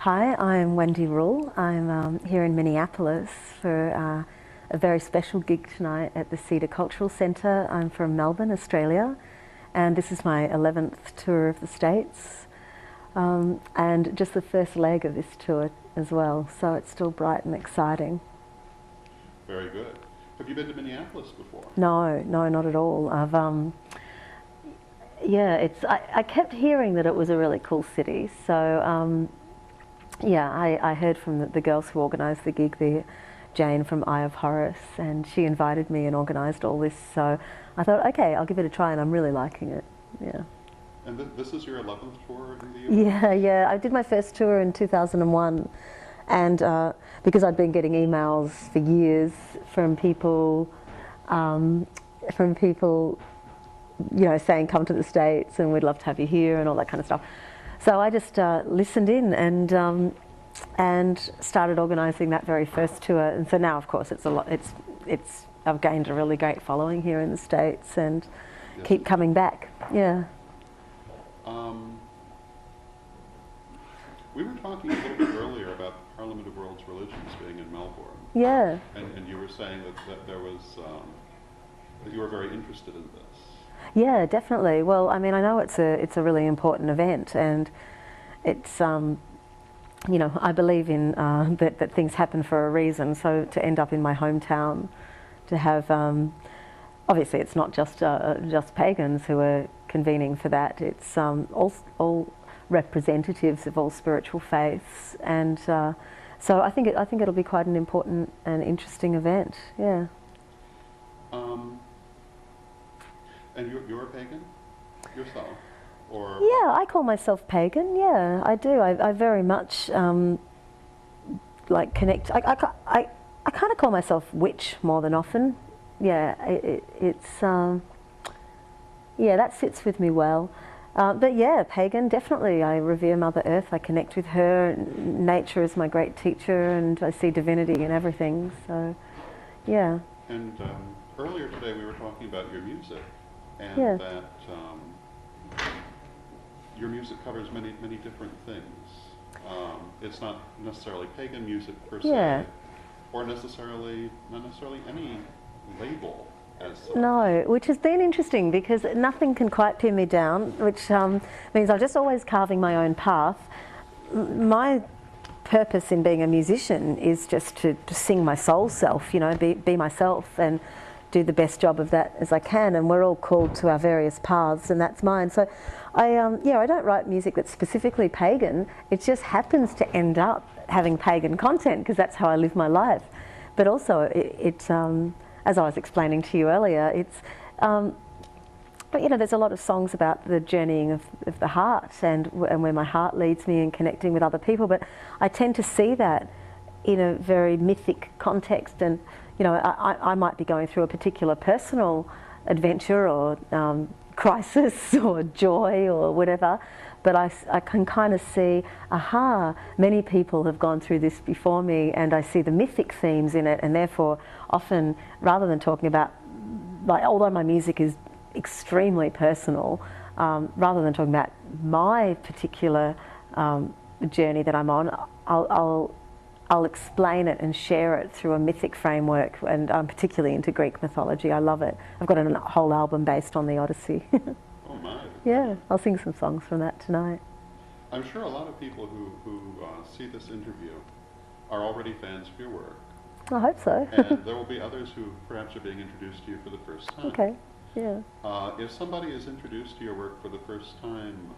Hi, I'm Wendy. I'm here in Minneapolis for a very special gig tonight at the Cedar Cultural Centre. I'm from Melbourne, Australia, and this is my 11th tour of the States, and just the first leg of this tour as well, so it's still bright and exciting. Very good. Have you been to Minneapolis before? No, not at all. I kept hearing that it was a really cool city, so I heard from the girls who organised the gig there, Jane from Eye of Horus, and she invited me and organised all this, so I thought, okay, I'll give it a try, and I'm really liking it, yeah. And this is your 11th tour in the US? Yeah, I did my first tour in 2001, and because I'd been getting emails for years from people, saying come to the States and we'd love to have you here and all that kind of stuff. So I just listened in and started organising that very first tour. And so now, of course, it's a lot. I've gained a really great following here in the States and yes. Keep coming back. Yeah. We were talking a little bit earlier about the Parliament of World Religions being in Melbourne. Yeah. And you were saying that there was that you were very interested in this. Yeah, definitely. Well, I mean, I know it's a really important event, and it's I believe in that things happen for a reason. So to end up in my hometown, to have obviously it's not just pagans who are convening for that. It's all representatives of all spiritual faiths, and so I think it'll be quite an important and interesting event. Yeah. And you're a pagan yourself, or? Yeah, I call myself pagan. Yeah, I do. I very much connect. I kind of call myself witch more than often. Yeah, that sits with me well. But yeah, pagan, definitely. I revere Mother Earth. I connect with her. Nature is my great teacher, and I see divinity in everything. So, yeah. And earlier today we were talking about your music. And yeah. that your music covers many different things. It's not necessarily pagan music per se, yeah. or not necessarily any label as such. No, which has been interesting because nothing can quite pin me down, which means I'm just always carving my own path. My purpose in being a musician is just to sing my soul self, be myself and do the best job of that as I can, and we're all called to our various paths, and that's mine. So I don't write music that's specifically pagan. It just happens to end up having pagan content because that's how I live my life. But also it's as I was explaining to you earlier, it's there's a lot of songs about the journeying of the heart and where my heart leads me and connecting with other people, but I tend to see that in a very mythic context, and I might be going through a particular personal adventure or crisis or joy or whatever, but I can kind of see, many people have gone through this before me, and I see the mythic themes in it, and therefore often, rather than talking about, although my music is extremely personal, rather than talking about my particular journey that I'm on, I'll explain it and share it through a mythic framework, and I'm particularly into Greek mythology. I love it. I've got a whole album based on the Odyssey. Oh my! Yeah, I'll sing some songs from that tonight. I'm sure a lot of people who see this interview are already fans of your work. I hope so. And there will be others who perhaps are being introduced to you for the first time. Okay. Yeah. If somebody is introduced to your work for the first time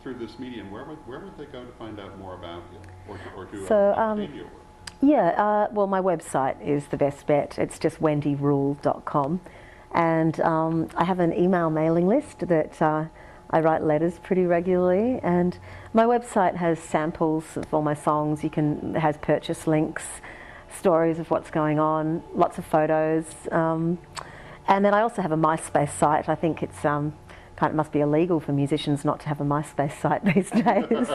through this medium, where would they go to find out more about you, or to obtain your work? Yeah, well, my website is the best bet. It's just wendyrule.com, and I have an email mailing list that I write letters pretty regularly, and my website has samples of all my songs. It has purchase links, stories of what's going on, lots of photos, and then I also have a MySpace site. I think it's it must be illegal for musicians not to have a MySpace site these days,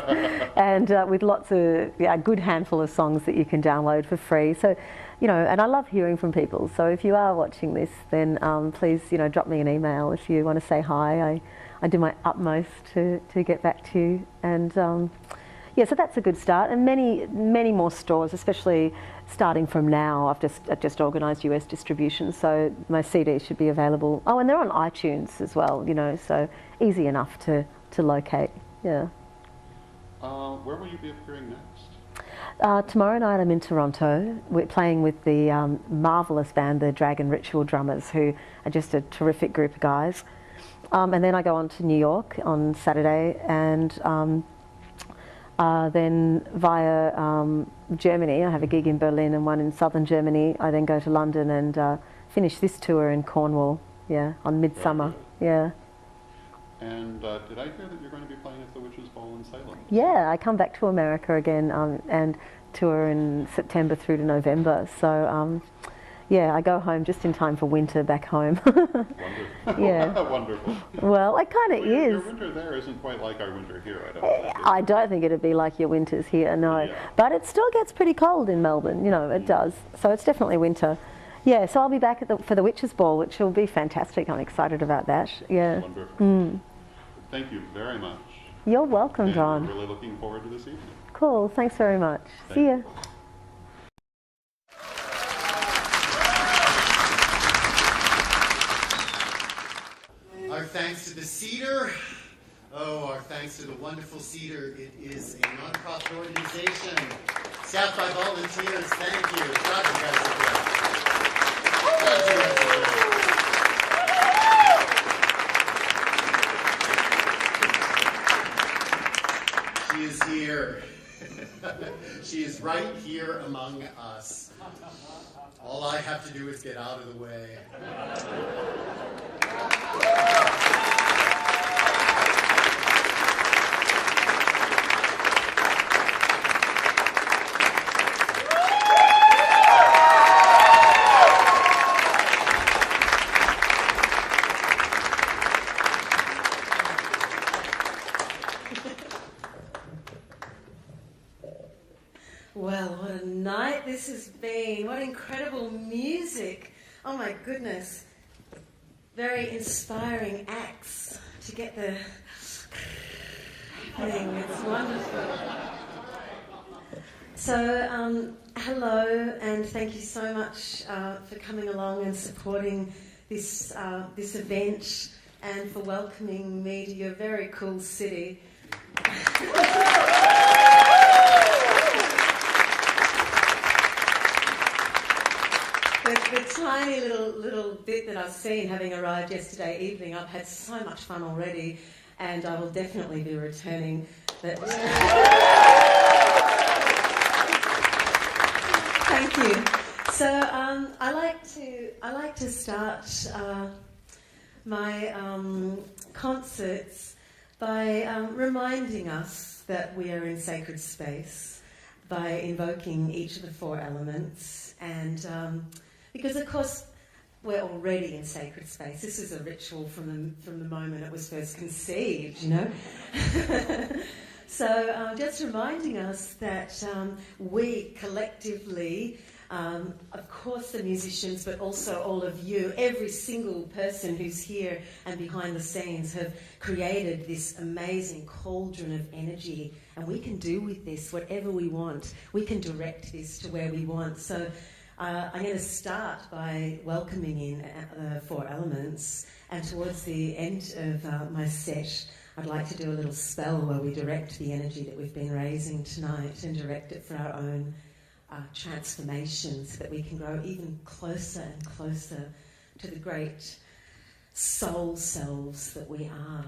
and with lots of a good handful of songs that you can download for free. So, and I love hearing from people. So if you are watching this, then please, drop me an email if you want to say hi. I do my utmost to get back to you, and yeah, so that's a good start, and many more stores, especially starting from now. I've just organised US distribution, so my CD should be available. Oh, and they're on iTunes as well, you know, so easy enough to locate. Yeah. Where will you be appearing next? Tomorrow night I'm in Toronto. We're playing with the marvellous band, the Dragon Ritual Drummers, who are just a terrific group of guys. And then I go on to New York on Saturday, and then via Germany, I have a gig in Berlin and one in southern Germany. I then go to London and finish this tour in Cornwall, yeah, on Midsummer, yeah. And did I hear that you're going to be playing at the Witches' Ball in Salem? Yeah, I come back to America again and tour in September through to November. So, yeah, I go home just in time for winter back home. Wonderful. Yeah. Wonderful. Well, it kind of is. Your winter there isn't quite like our winter here, I don't think. I don't think it'd be like your winters here, no. Yeah. But it still gets pretty cold in Melbourne, you know, it does. So it's definitely winter. Yeah, so I'll be back for the Witches' Ball, which will be fantastic. I'm excited about that. Yeah. Wonderful. Thank you very much. You're welcome, and Don. I'm really looking forward to this evening. Cool, thanks very much. Thank See ya. Our thanks to the Cedar. Oh, our thanks to the wonderful Cedar. It is a non-profit organization staffed by volunteers. Thank you. God, you guys are great. God, you guys are great. She is here. She is right here among us. All I have to do is get out of the way. Well, what a night this has been. What incredible music. Oh my goodness. Very inspiring acts to get the thing. It's wonderful. So, hello, and thank you so much for coming along and supporting this event, and for welcoming me to your very cool city. The tiny little bit that I've seen, having arrived yesterday evening, I've had so much fun already, and I will definitely be returning. But thank you. So I like to start my concerts by reminding us that we are in sacred space, by invoking each of the four elements, and because of course we're already in sacred space. This is a ritual from the moment it was first conceived, you know. So just reminding us that we collectively, of course the musicians, but also all of you, every single person who's here and behind the scenes, have created this amazing cauldron of energy, and we can do with this whatever we want. We can direct this to where we want. So I'm going to start by welcoming in the four elements, and towards the end of my set, I'd like to do a little spell where we direct the energy that we've been raising tonight and direct it for our own transformation, so that we can grow even closer and closer to the great soul selves that we are.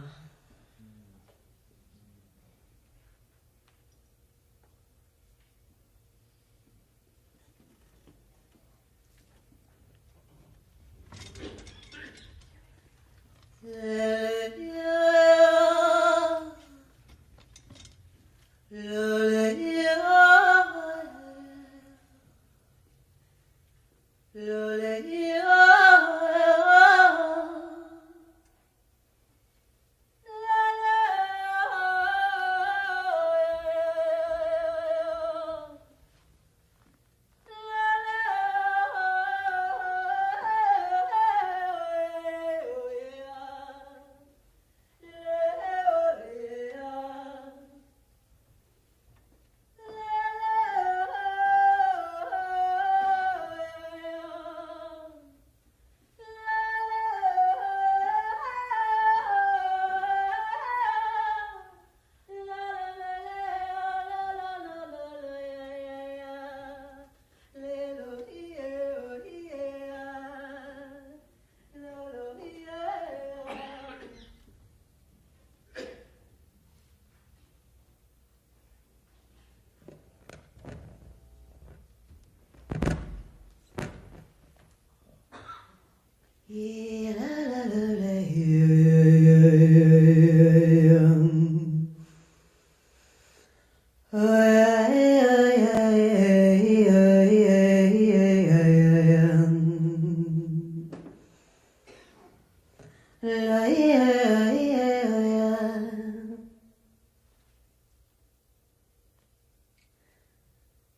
I'm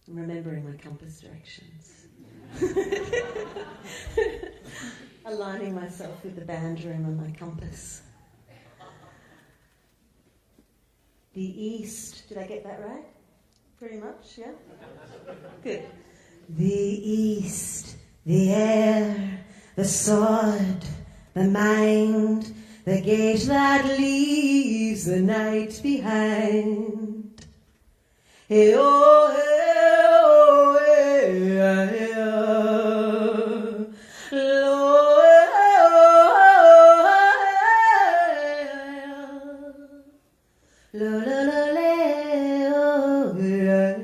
remembering my compass directions. Aligning myself with the band room on my compass. The east, did I get that right? Pretty much, yeah? Good. The east, the air, the sword, the mind, the gate that leaves the night behind. Hey, oh, hey, oh, hey, hey, oh. Lo, lo, lo, lo, le, oh, yeah.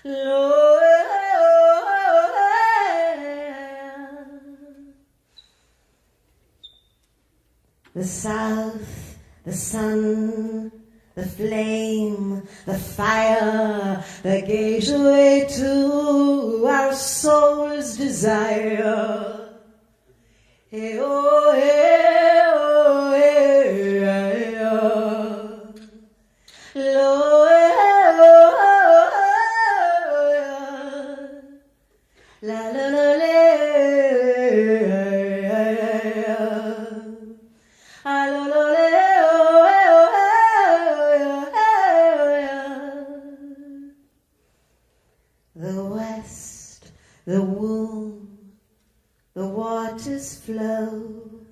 Lo, the south, the sun, the flame, the fire, the gateway to our soul's desire. Hey, oh, hey, oh, hey, hey, oh. Lo, oh, la, la, la, la. The west, the womb, the waters flow,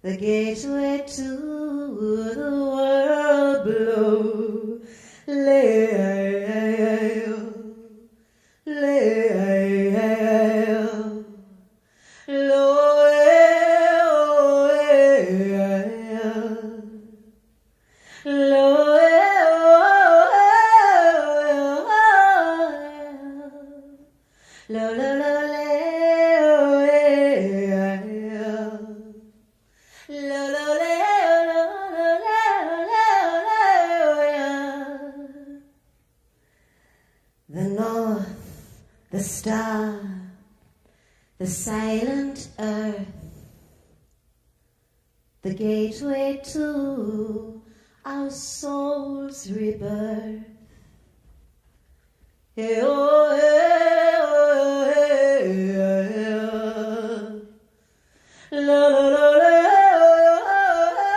the gateway to the world below. Leo, Leo, the north, the star, the silent earth, the gateway to our soul's rebirth. Hey, oh, hey, oh, hey, hey, oh. La, la, la, la, la, la, la, la.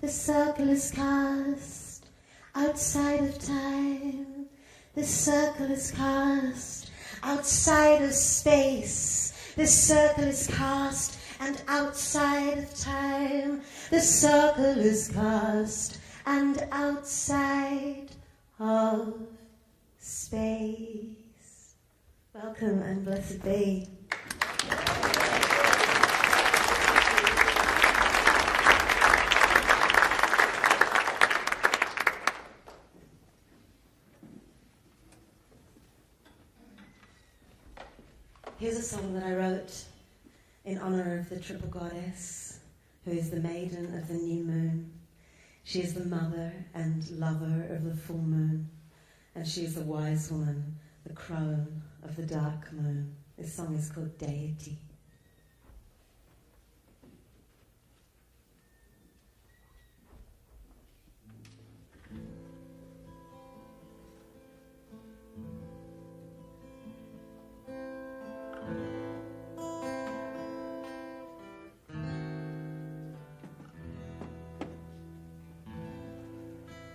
The circle is cast outside of time. The circle is cast outside of space. The circle is cast and outside of time. The circle is cast and outside of space. Welcome and blessed be. Here's a song that I wrote in honor of the triple goddess, who is the maiden of the new moon. She is the mother and lover of the full moon, and she is the wise woman, the crone of the dark moon. This song is called Deity.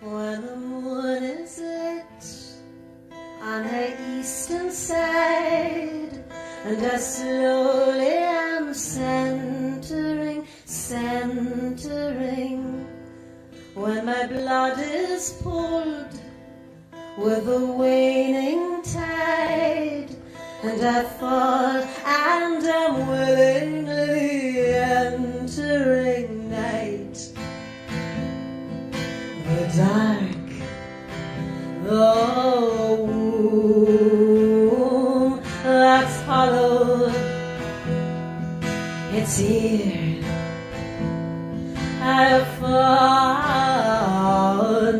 When the moon is lit on her eastern side, and I slowly am centering, when my blood is pulled with the waning tide, and I fall and am willingly entering night. The dark, the womb that's hollow, it's here I found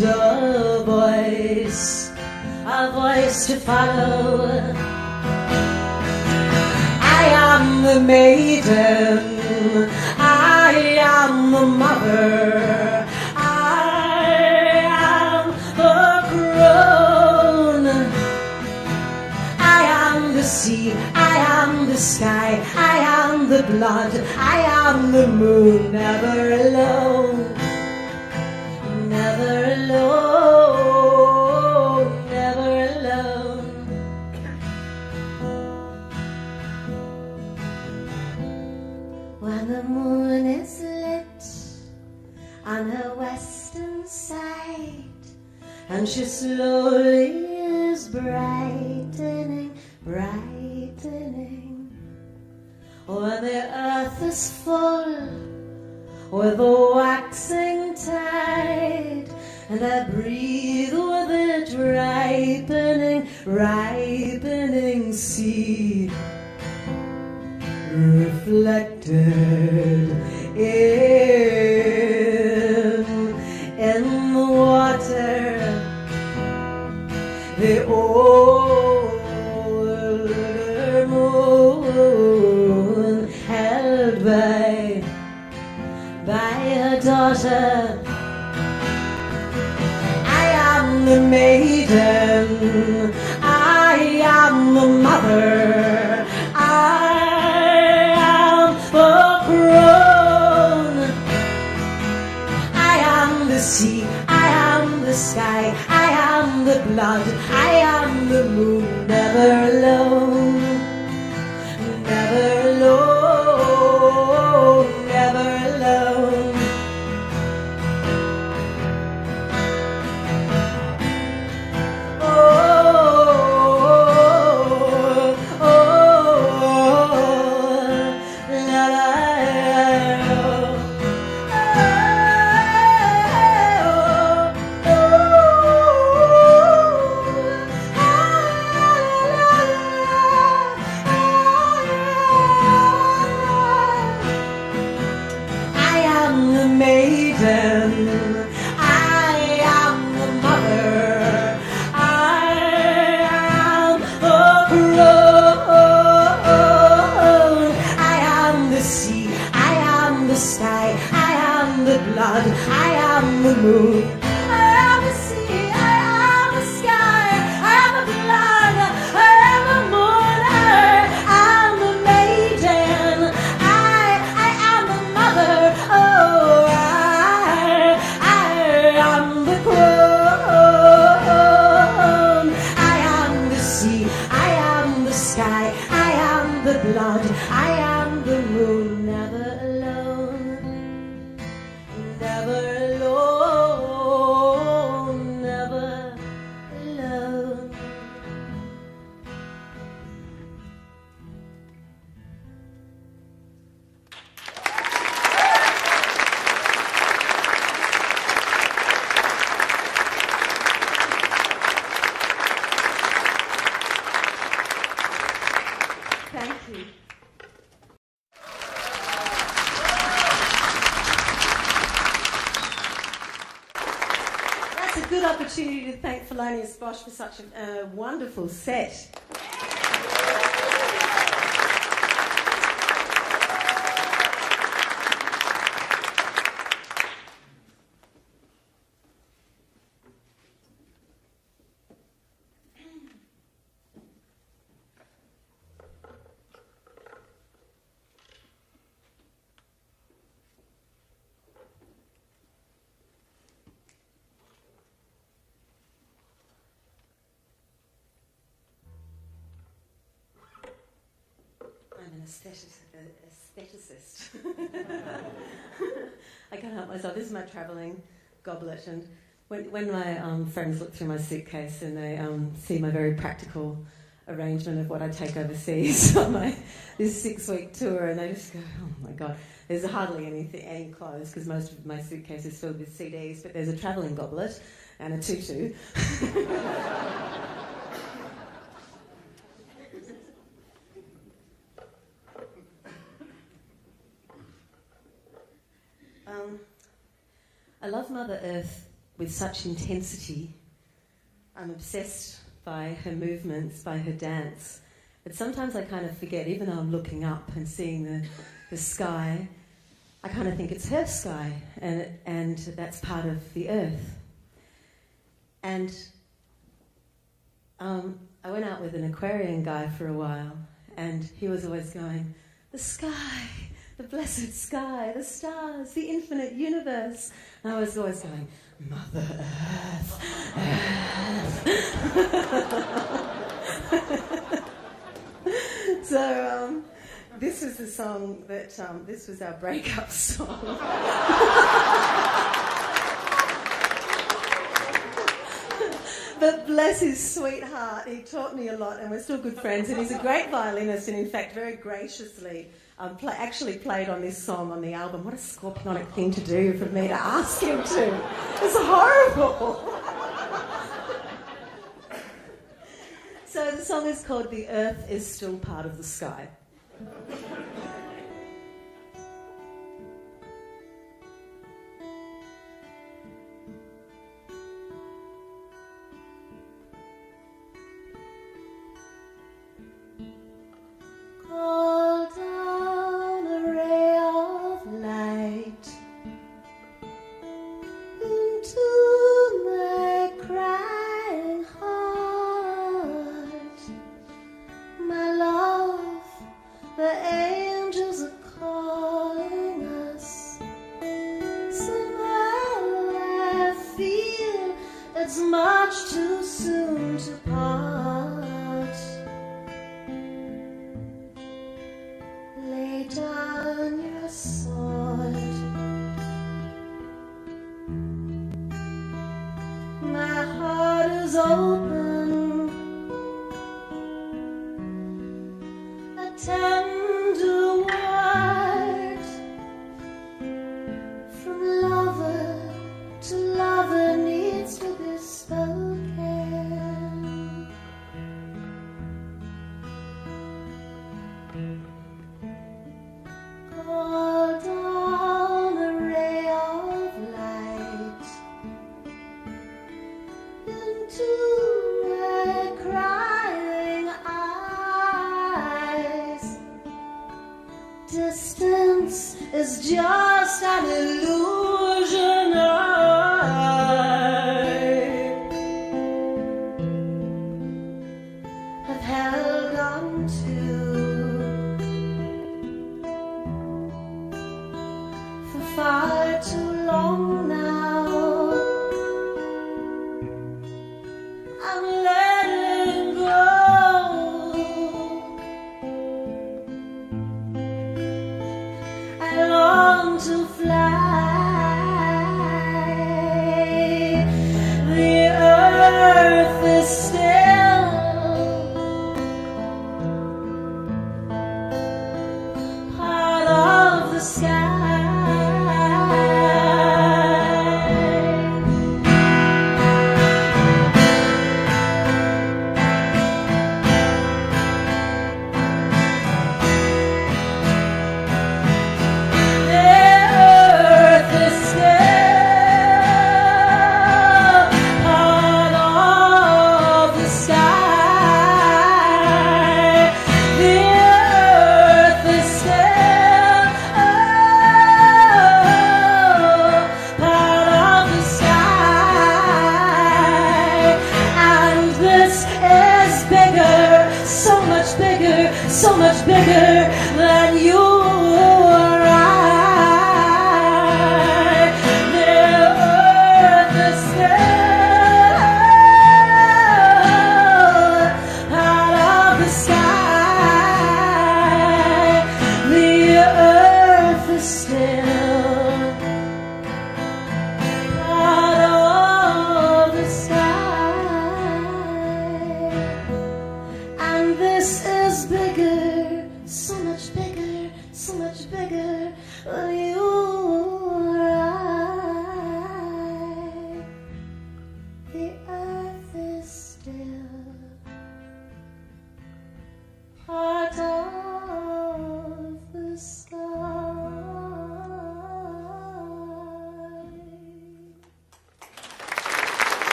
a voice to follow. I am the maiden, I am the mother, I am the crone. I am the sea, I am the sky, I am the blood, I am the moon, never alone, never alone, never alone. When the moon is lit on her western side, and she slowly is brightening, brightening, when the earth is full with a waxing tide, and I breathe with it ripening, ripening seed, reflected in the water, the older moon held by her daughter. I am the maiden, I am the mother, I am the crone. I am the sea, I am the sky, I am the blood, I am the moon, never alone, never alone, never alone. Opportunity to thank Thelonious Bosch for such a wonderful set. Aestheticist. I can't help myself. This is my travelling goblet, and when my friends look through my suitcase and they see my very practical arrangement of what I take overseas on this 6-week tour, and they just go, "Oh my God!" There's hardly any clothes because most of my suitcase is filled with CDs, but there's a travelling goblet and a tutu. I love Mother Earth with such intensity. I'm obsessed by her movements, by her dance. But sometimes I kind of forget, even though I'm looking up and seeing the sky, I kind of think it's her sky, and that's part of the earth. And I went out with an Aquarian guy for a while, and he was always going, the sky, the blessed sky, the stars, the infinite universe. And I was always going, Mother Earth, Earth. So this was the song that, this was our breakup song. But bless his sweetheart, he taught me a lot, and we're still good friends, and he's a great violinist, and in fact very graciously actually played on this song on the album. What a scorpionic thing to do for me to ask him to. It's horrible. So the song is called The Earth is Still Part of the Sky. Call down a ray of light into my crying heart. My love, the angels are calling us. Somehow I feel it's much too soon to part. Lay down your sword. My heart is open. A tender word from lover to lover needs to be spoken. Call down a ray of light into my crying eyes. Distance is just an illusion I've held on to for far too long now. I'm letting go. I long to fly. The earth is still part of the sky.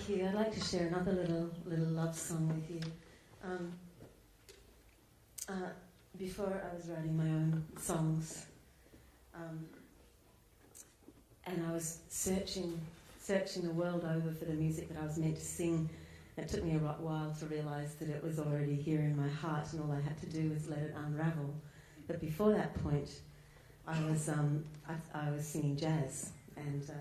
Thank you. I'd like to share another little love song with you. Before I was writing my own songs, and I was searching the world over for the music that I was meant to sing. It took me a while to realise that it was already here in my heart, and all I had to do was let it unravel. But before that point, I was singing jazz, and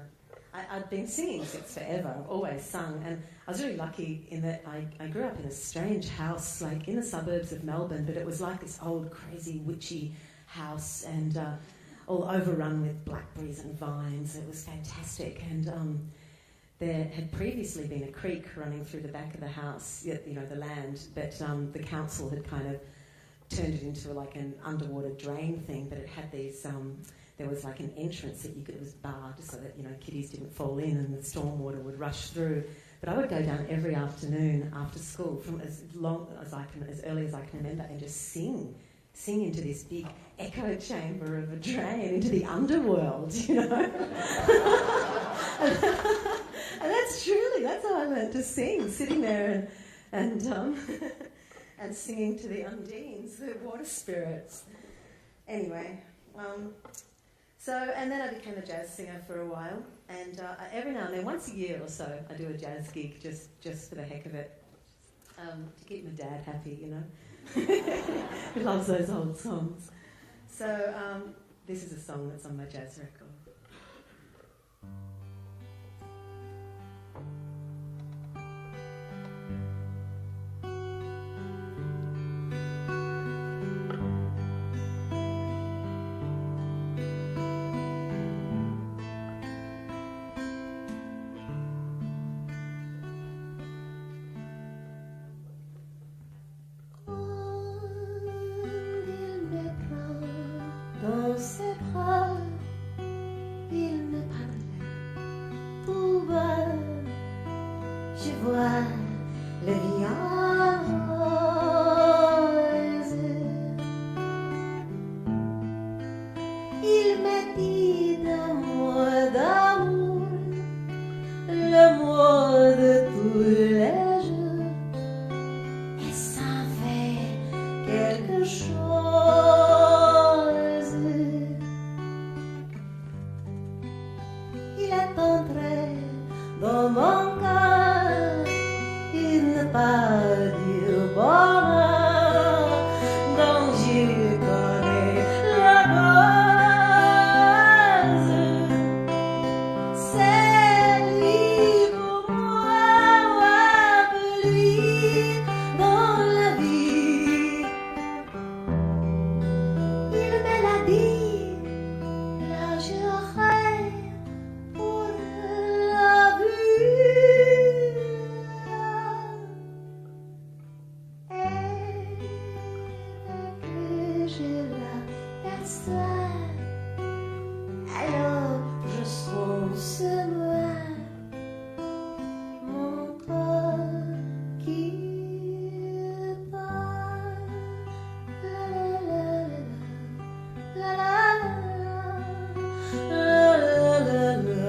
I'd been singing since forever. I've always sung, and I was really lucky in that I grew up in a strange house, like in the suburbs of Melbourne, but it was like this old, crazy, witchy house, and all overrun with blackberries and vines. It was fantastic, and there had previously been a creek running through the back of the house, you know, the land, but the council had kind of turned it into like an underwater drain thing, but it had these... there was like an entrance that it was barred so that, you know, kiddies didn't fall in and the stormwater would rush through. But I would go down every afternoon after school from as early as I can remember, and just sing into this big echo chamber of a drain, into the underworld, you know. And that's how I learned to sing, sitting there and and singing to the undines, the water spirits. Anyway, and then I became a jazz singer for a while, and every now and then, once a year or so, I do a jazz gig just for the heck of it, to keep my dad happy, you know. He loves those old songs. So this is a song that's on my jazz record. Dans ses bras, il me parle tout bas. Je vois le viande rose. Il me dit d'un mot d'amour, le mot de tous les jours, et ça fait quelque chose. Dans mon cœur, il ne parle du bonheur dont je connais la cause. C'est lui pour moi, lui dans la vie. Il me l'a dit, là j'aurais pour la vie. Alors je sens moi mon corps qui part. La la la la la la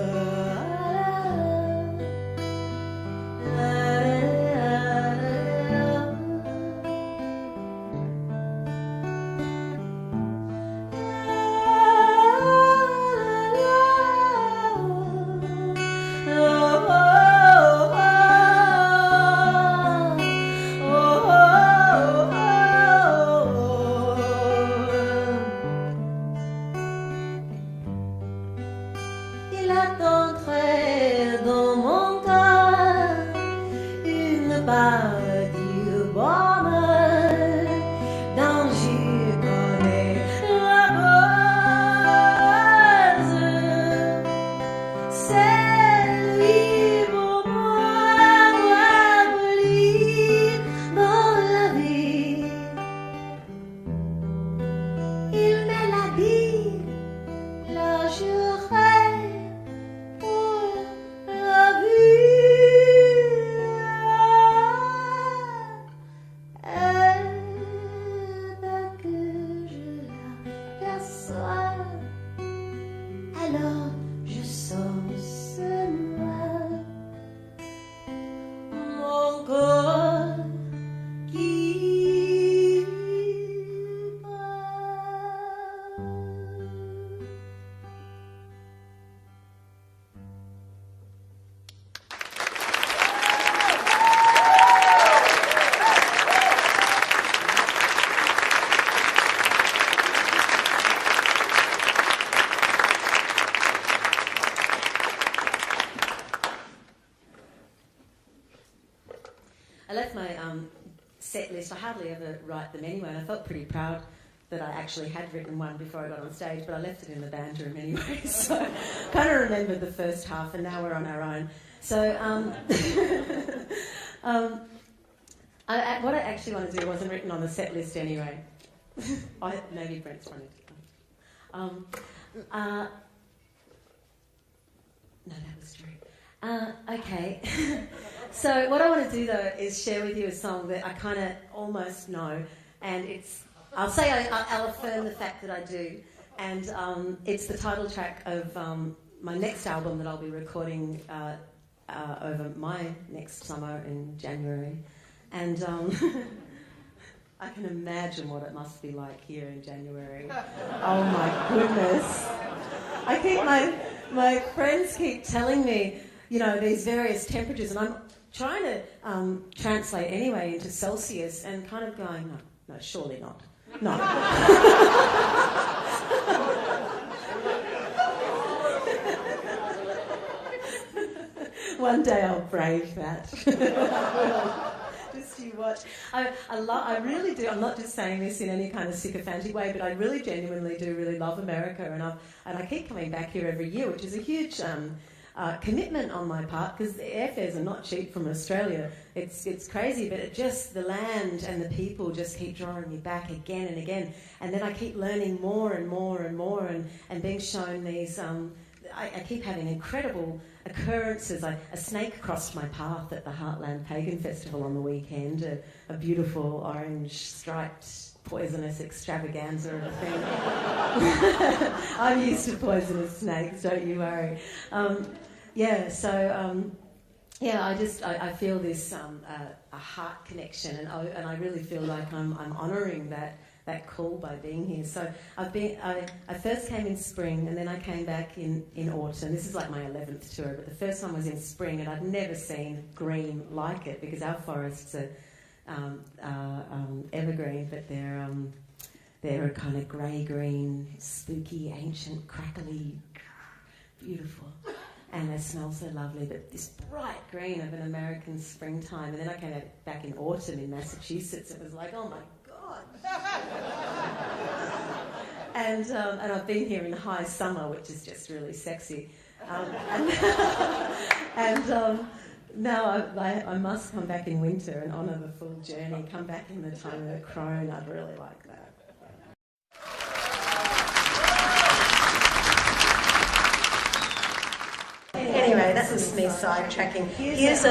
Il attend très dans mon cœur une part du bonheur dont je connais la cause. C'est lui pour moi, lui dans la vie. Il me l'a dit, là j'aurais pour la vie. I left my set list. I hardly ever write them anyway, and I felt pretty proud that I actually had written one before I got on stage, but I left it in the band room anyway, so kind of remembered the first half, and now we're on our own. So what I actually want to do wasn't written on the set list anyway. Maybe Brent's wanted to. No, that was true. Okay. So what I want to do, though, is share with you a song that I kind of almost know, and I'll affirm the fact that I do, and it's the title track of my next album that I'll be recording over my next summer in January, and I can imagine what it must be like here in January. Oh my goodness! I keep my friends keep telling me, you know, these various temperatures, and I'm trying to translate anyway into Celsius, and kind of going, no, surely not. No. One day I'll brave that. Just you watch. I really do. I'm not just saying this in any kind of sycophantic way, but I really genuinely do really love America, and I keep coming back here every year, which is a huge commitment on my part, because the airfares are not cheap from Australia. It's crazy, but the land and the people just keep drawing me back again and again, and then I keep learning more and more and more, and being shown these. I keep having incredible occurrences. A snake crossed my path at the Heartland Pagan Festival on the weekend, a beautiful orange striped poisonous extravaganza of a thing. I'm used to poisonous snakes, don't you worry. I feel this a heart connection, and I really feel like I'm honouring that call by being here. So I first came in spring, and then I came back in autumn. This is like my 11th tour, but the first one was in spring, and I'd never seen green like it, because our forests are evergreen, but they're a kind of grey-green, spooky, ancient, crackly, beautiful. And they smell so lovely, but this bright green of an American springtime. And then I came back in autumn in Massachusetts. It was like, oh my God. And I've been here in high summer, which is just really sexy. Now I must come back in winter and honour the full journey, come back in the time of the crone. I'd really like that. Anyway, that was me sidetracking. Here's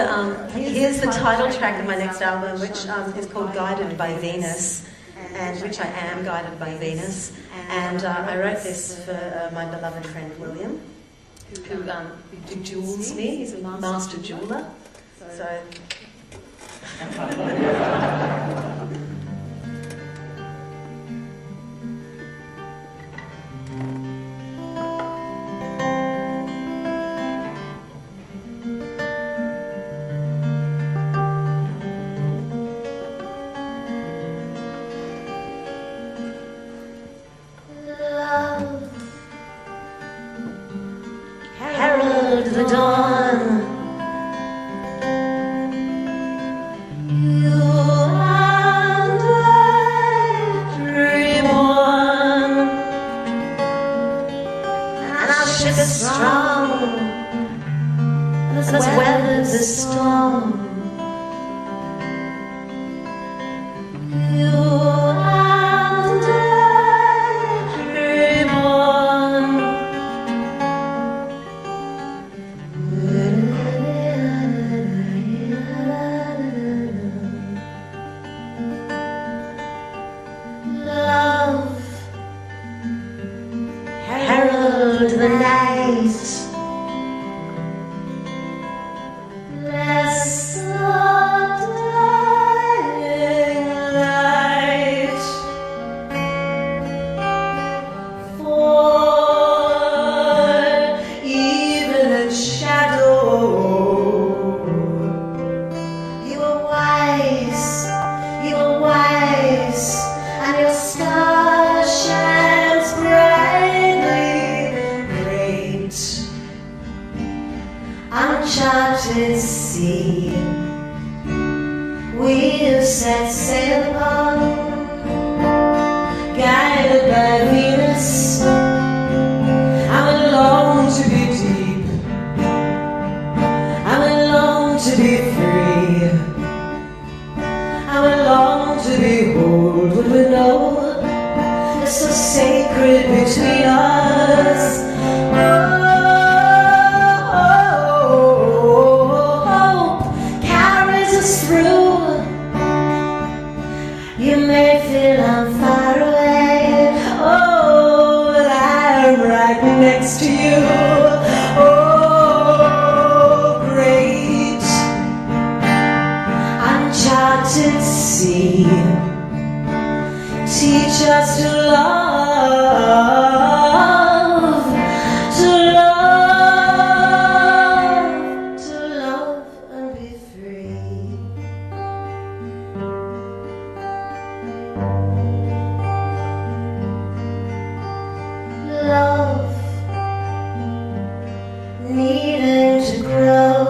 the title track of my next album, which is called Guided by Venus, and which I am guided by Venus. And I wrote this for my beloved friend William, who jewels me. He's a master jeweller. So. Herald the dawn, we've set sail upon, guided by Venus. I long to be deep, I long to be free, I long to behold what we know is so sacred between us. Hope carries us through. You may feel I'm far away, oh, but I'm right next to you. Oh, great uncharted sea, teach us to love, to love, to love and be free. Love needing to grow,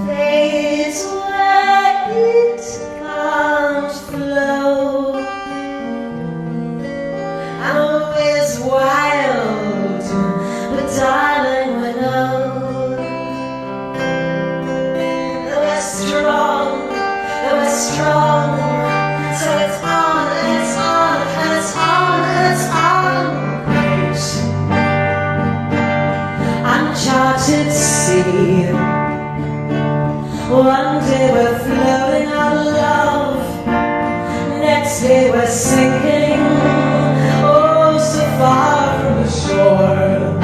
fades where it can't flow. I'm always wild, but darling, we know that we're strong, so it's on and it's on and it's on and it's on. Great uncharted sea. One day we're floating out of love, next day we're sinking, oh, so far from the shore.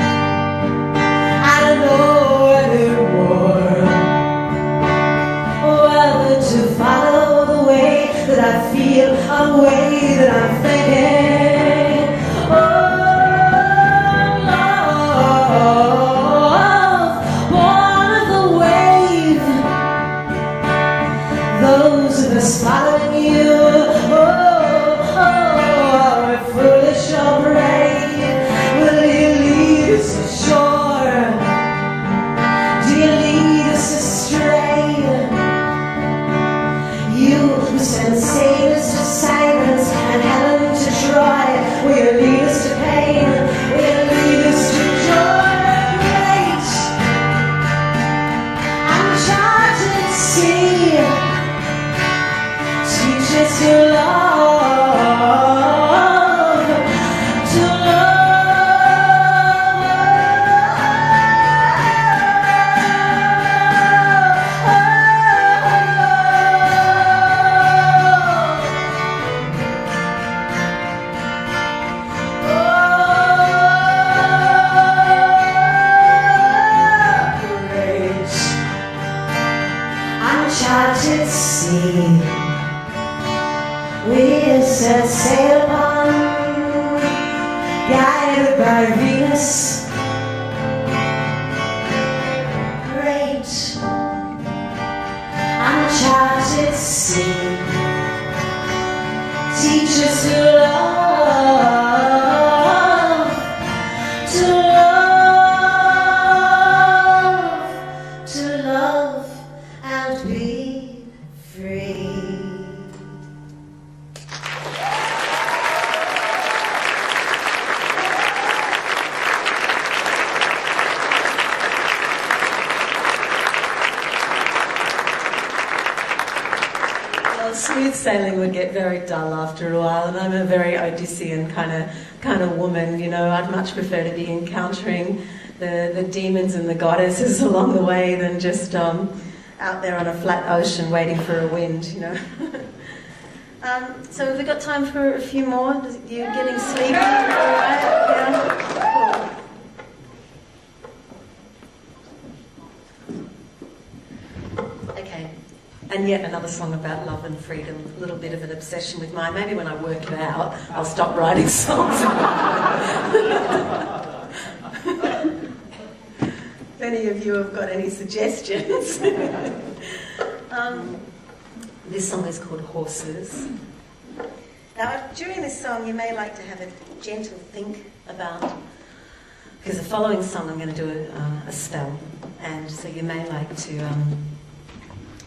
I don't know anymore whether to follow the way that I feel or the way that I'm thinking. Oh, love, born of the wave, those of us following you. Oh, are we foolish or brave? Will you lead us ashore? Do you lead us astray? You who send sailors to silence and heaven to Troy, will you lead us to pain? Will you lead us to joy? Great uncharted sea, teach us to love, to great uncharted sea, we've set sail upon, guided by Venus. Great uncharted sea, teach us to love, to love, to love and be free. Well, smooth sailing would get very dull after a while, and I'm a very Odyssean kind of woman. You know, I'd much prefer to be encountering the demons and the goddesses along the way than just out there on a flat ocean waiting for a wind. You know. So have we got time for a few more? You're getting sleepy, all right? Yeah. Cool. Okay. And yet another song about love and freedom, a little bit of an obsession with mine. Maybe when I work it out, I'll stop writing songs. If any of you have got any suggestions. This song is called Horses. Now, during this song, you may like to have a gentle think about, because the following song I'm going to do a spell, And so you may like to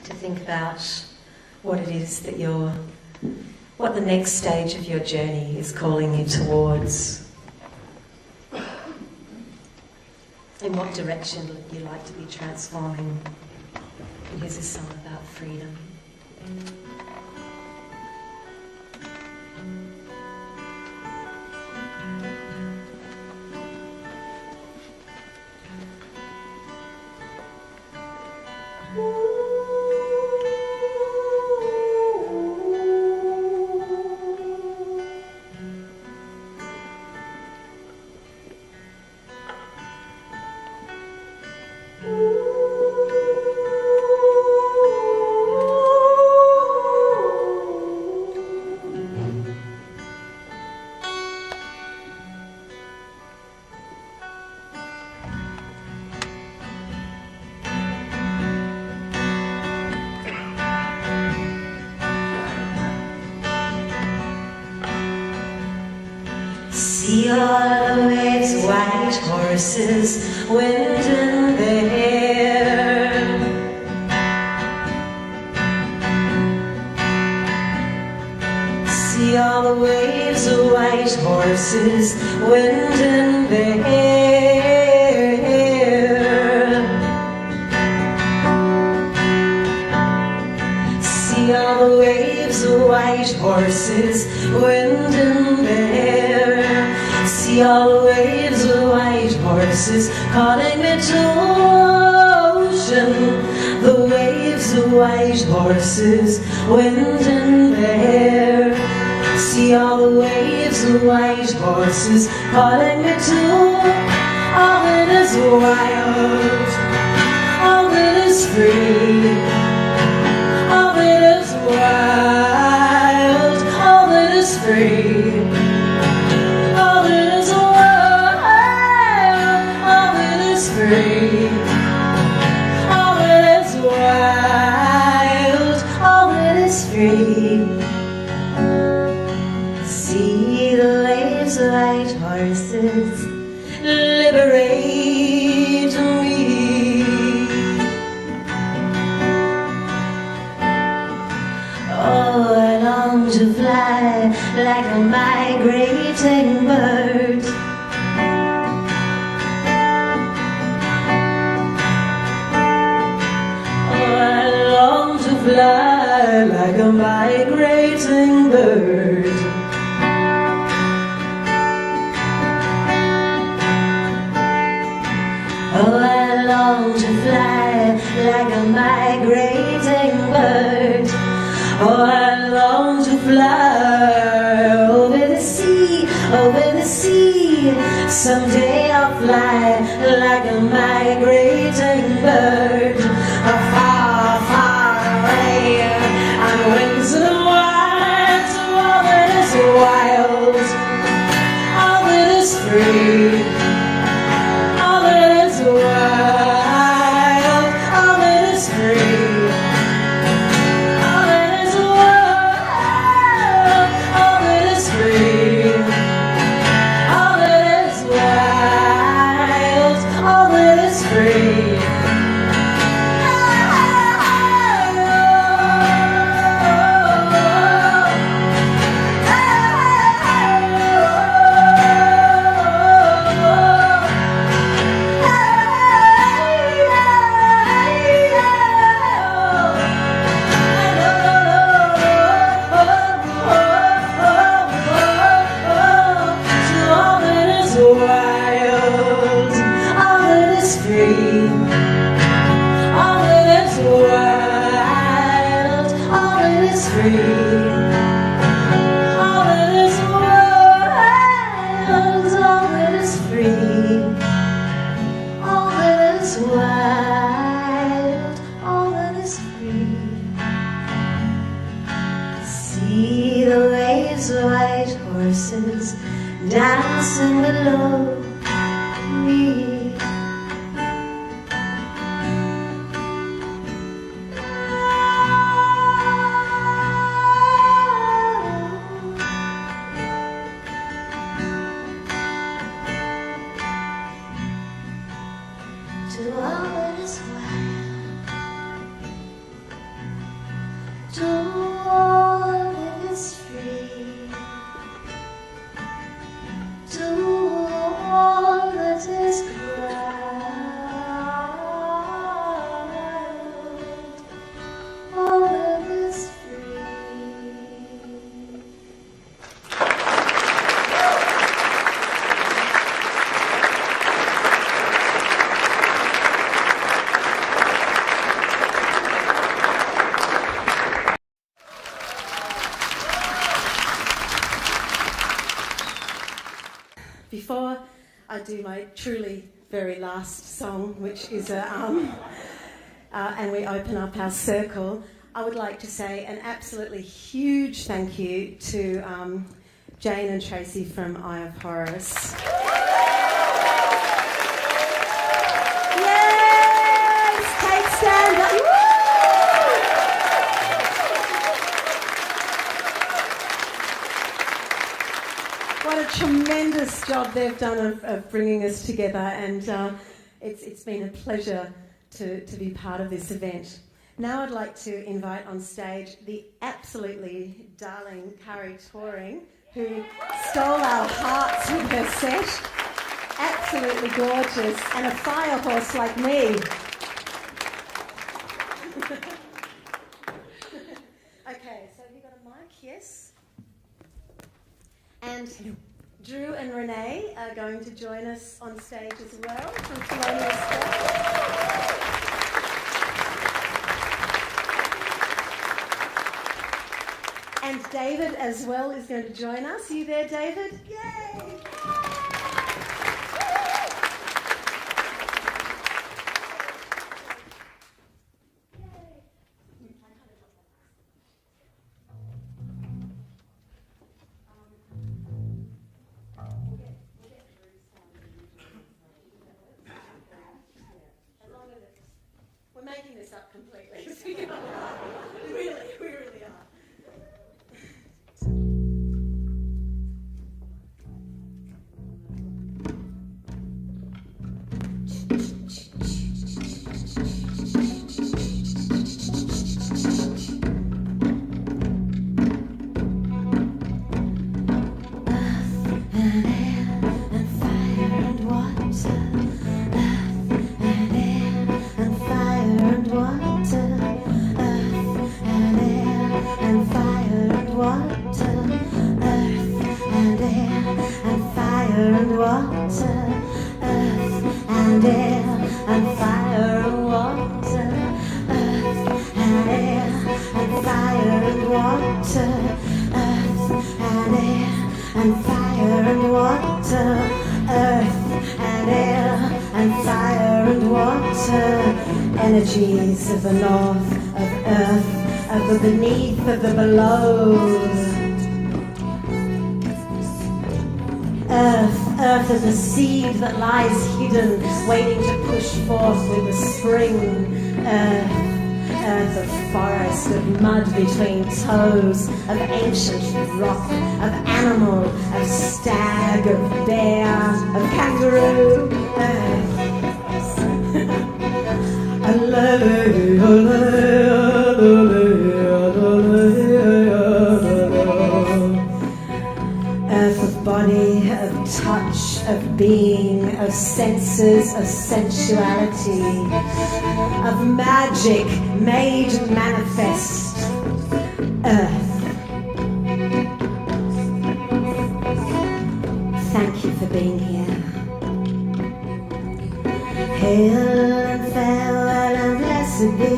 think about what it is that what the next stage of your journey is calling you towards. In what direction you like to be transforming. And here's a song about freedom. See always white horses, wind in the hair. See all the waves of white horses, wind in the hair. See all the waves of white horses, wind in the air. See all the waves of white horses calling me to ocean. The waves of white horses, wind in the air. See all the waves of white horses calling me to all that is wild, all that is free, all that is wild, all that is free. All that is wild, all that is free. See the waves of white horses liberate me. Oh, I long to fly like a migrating bird. Fly like a migrating bird. Oh, I long to fly like a migrating bird. Oh, I long to fly over the sea, over the sea. Someday I'll fly like a migrating bird. Far, far away on the wings of the wild. So all that is wild, all that is free, all that is wild, all that is free, all that is wild, all that is free, all that is wild, all that is free. Dancing below me. to all that is free, to all that is grand, all that is free. Before I do my truly very last song, which is and we open up our circle, I would like to say an absolutely huge thank you to Jane and Tracy from Eye of Horus. Yes! Kate, stand up! Woo! What a tremendous job they've done of bringing us together, and it's been a pleasure to be part of this event. Now I'd like to invite on stage the absolutely darling Carrie Touring, who stole our hearts with her set. Absolutely gorgeous, and a fire horse like me. Okay, so have you got a mic? Yes? And Drew and Renee are going to join us on stage as well from Colonial Square. And David as well is going to join us. Are you there, David? Yay! We're making this up completely. We really are. Energies of the north, of earth, of the beneath, of the below. Earth is a seed that lies hidden, waiting to push forth with the spring. Earth of forest, of mud between toes, of ancient rock, of animal, of stag, of bear, of kangaroo. Earth of body, of touch, of being, of senses, of sensuality, of magic made manifest. Earth. Thank you for being here. Hail and farewell and blessed be.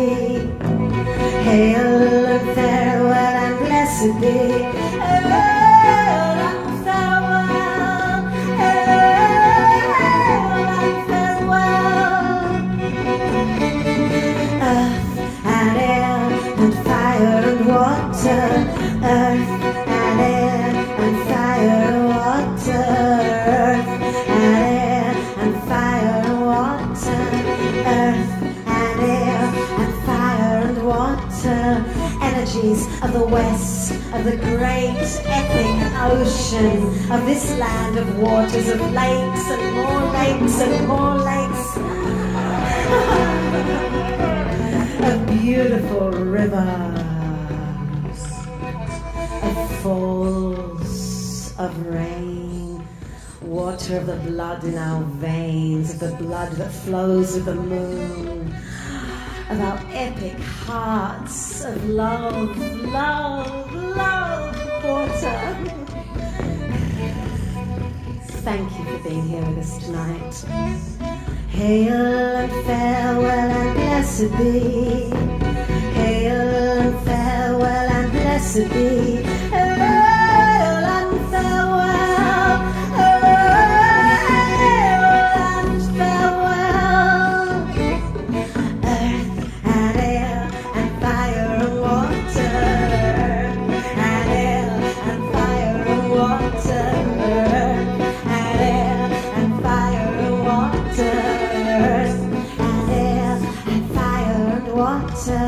Hail and farewell and blessed be. Hail and farewell. Hail and farewell. Earth and air and fire and water. Earth and air and fire and water. Earth and air and fire and water. Earth and air and fire and water. Energies of the west, of the great epic ocean, of this land of waters, of lakes and more lakes and more lakes. A beautiful river. of rain, water of the blood in our veins, of the blood that flows with the moon, of our epic hearts of love, love, love, water. Thank you for being here with us tonight. Hail and farewell and blessed be. Hail and farewell and blessed be. Hail and farewell. Hail and farewell. Earth and air and fire and water. Earth and air and fire and water. Earth and air and fire and water. Earth and air and fire and water.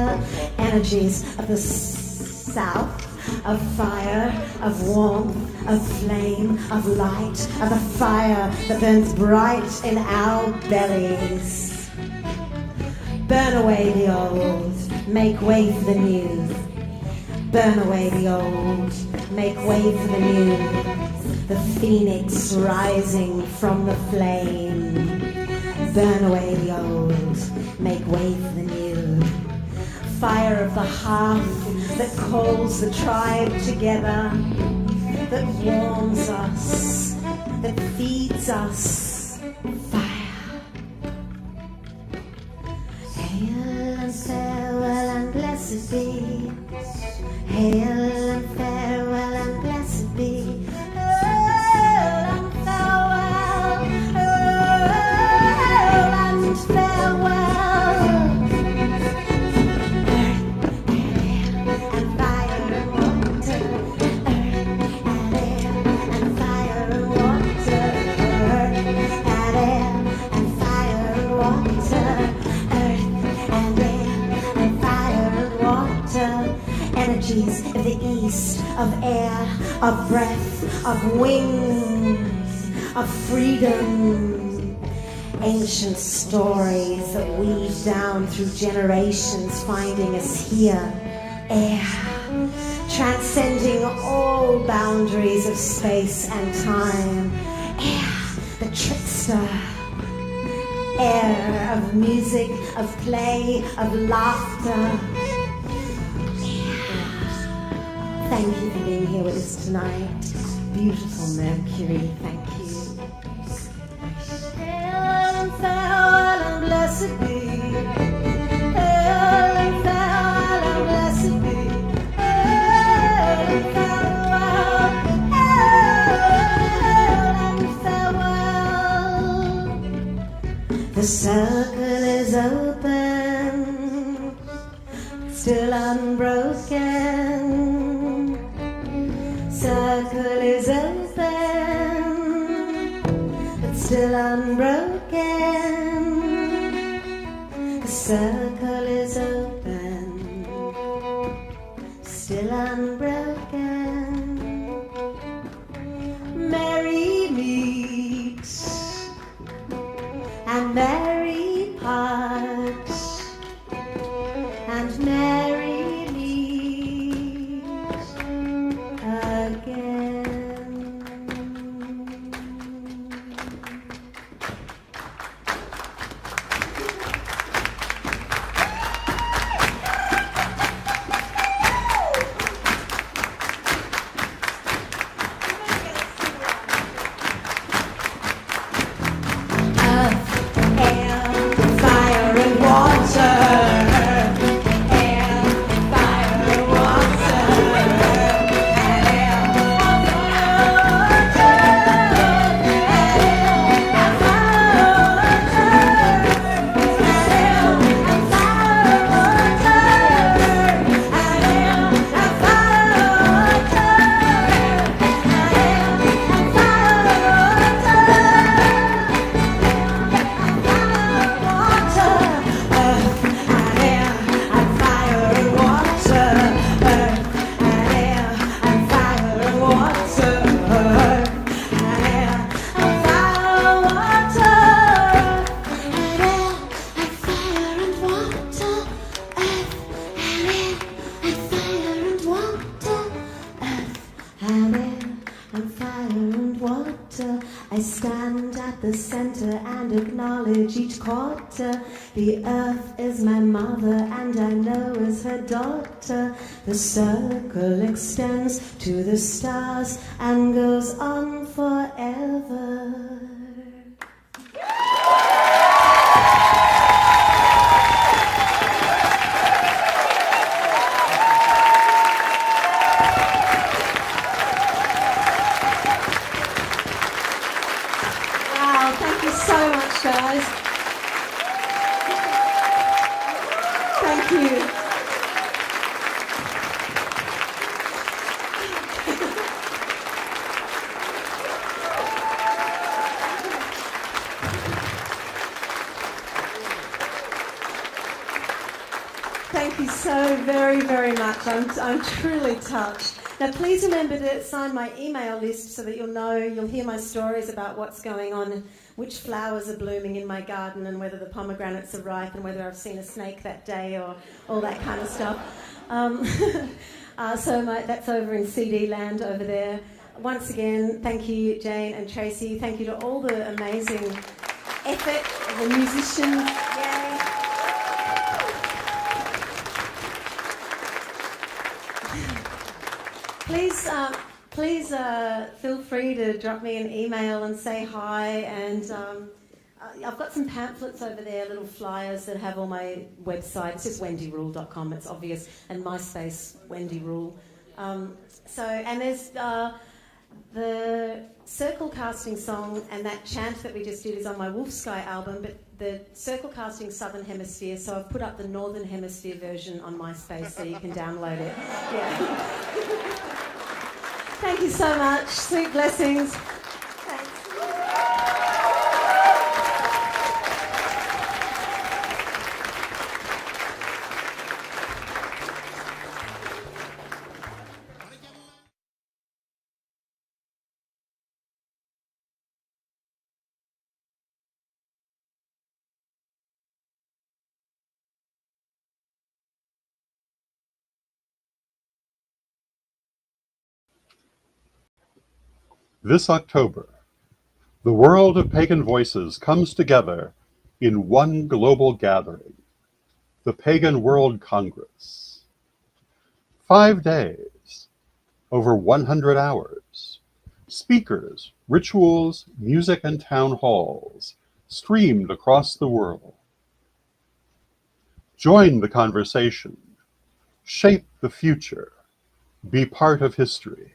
Energies of the south, of fire, of warmth, of flame, of light, of the fire that burns bright in our bellies. Burn away the old, make way for the new. Burn away the old, make way for the new. The phoenix rising from the flame. Burn away the old, make way for the new. Fire of the hearth that calls the tribe together, that warms us, that feeds us. Fire. Hail and farewell and blessed be. Hail and farewell and blessed be. Hail and farewell. Hail and farewell. Energies of the east, of air, of breath, of wings, of freedom. Ancient stories that weave down through generations, finding us here. Air, transcending all boundaries of space and time. Air, the trickster. Air of music, of play, of laughter. Thank you for being here with us tonight. Beautiful Mercury, thank you. Hail and farewell and blessed be. Hail and farewell and blessed be. Hail and farewell. Hail and farewell. The circle is open, still unbroken. Circle is open, but still unbroken. The circle is open, still unbroken. Merry meet and merry part, and merry air, center and acknowledge each quarter. The earth is my mother and I know is her daughter. The circle extends to the stars and goes on forever. Thank you so much, guys. Thank you. Thank you so very, very much. I'm truly touched. Now, please remember to sign my email list so that you'll hear my stories about what's going on, which flowers are blooming in my garden, and whether the pomegranates are ripe, and whether I've seen a snake that day, or all that kind of stuff. That's over in CD land over there. Once again, thank you, Jane and Tracy. Thank you to all the amazing effort of the musicians. Yay. Please feel free to drop me an email and say hi. And I've got some pamphlets over there, little flyers that have all my websites. It's just wendyrule.com, it's obvious, and MySpace, Wendy Rule. And there's the circle casting song, and that chant that we just did is on my Wolf Sky album, but the circle casting Southern Hemisphere, so I've put up the Northern Hemisphere version on MySpace so you can download it. Yeah. Thank you so much. Sweet blessings. Thanks. This October, the world of pagan voices comes together in one global gathering, the Pagan World Congress. 5 days, over 100 hours, speakers, rituals, music, and town halls streamed across the world. Join the conversation, shape the future, be part of history.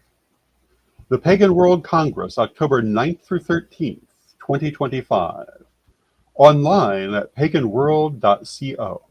The Pagan World Congress, October 9th through 13th, 2025. Online at paganworld.co.